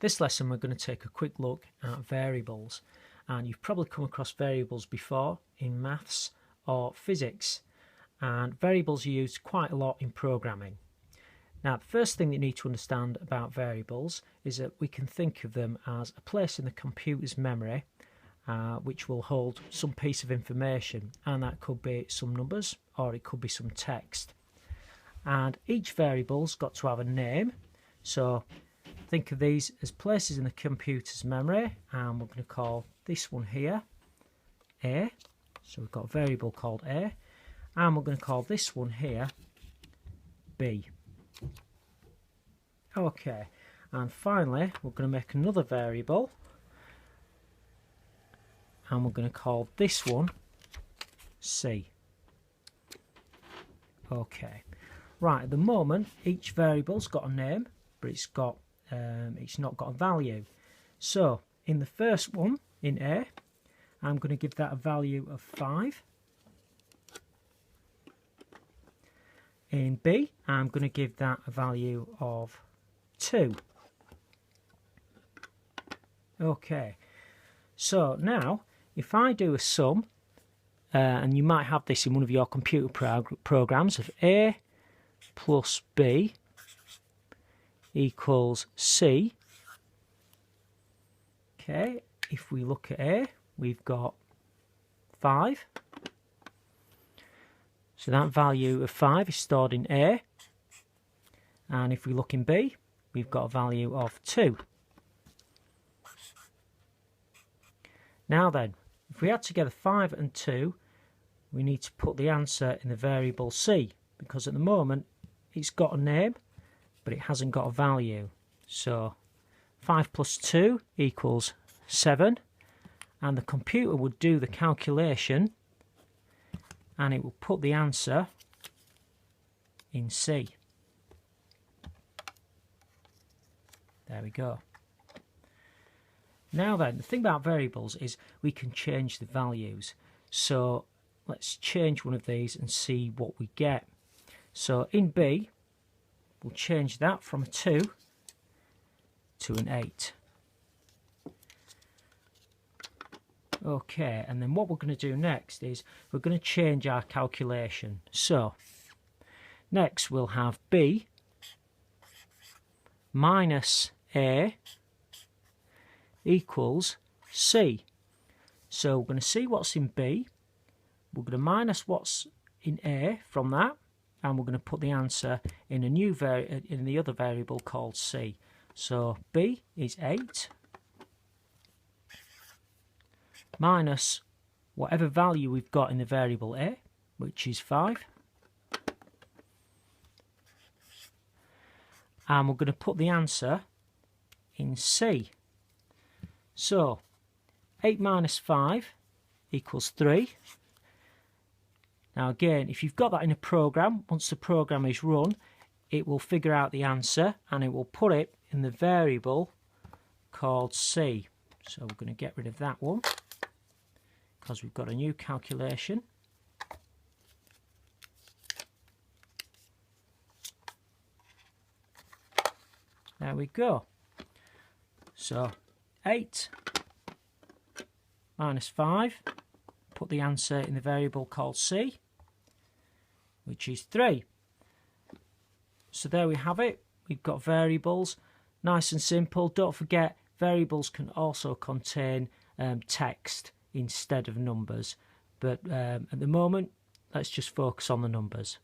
This lesson we're going to take a quick look at variables, and you've probably come across variables before in maths or physics, and variables are used quite a lot in programming. Now, the first thing that you need to understand about variables is that we can think of them as a place in the computer's memory which will hold some piece of information, and that could be some numbers or it could be some text. And each variable's got to have a name, so think of these as places in the computer's memory, and we're going to call this one here A. So we've got a variable called A, and we're going to call this one here B. Okay, and finally we're going to make another variable, and we're going to call this one C. Okay, right, at the moment each variable's got a name, but it's not got a value. So in the first one, in A, I'm going to give that a value of 5. In B, I'm going to give that a value of 2. Okay, so now if I do a sum, and you might have this in one of your computer programs, of A plus B equals C. Okay, if we look at A, we've got 5. So that value of 5 is stored in A. And if we look in B, we've got a value of 2. Now then, if we add together 5 and 2, we need to put the answer in the variable C, because at the moment it's got a name, but it hasn't got a value. So 5 plus 2 equals 7, and the computer would do the calculation and it will put the answer in C. There we go. Now then, the thing about variables is we can change the values. So let's change one of these and see what we get. So in B, we'll change that from a 2 to an 8. Okay, and then what we're going to do next is we're going to change our calculation. So next we'll have B minus A equals C. So we're going to see what's in B, we're going to minus what's in A from that, and we're going to put the answer in a new in the other variable called C. So B is 8 minus whatever value we've got in the variable A, which is 5, and we're going to put the answer in C. So 8 minus 5 equals 3. Now again, if you've got that in a program, once the program is run, it will figure out the answer and it will put it in the variable called C. So we're going to get rid of that one because we've got a new calculation. There we go. So 8 minus 5, put the answer in the variable called C, which is 3. So there we have it. We've got variables, nice and simple. Don't forget, variables can also contain text instead of numbers, but at the moment let's just focus on the numbers.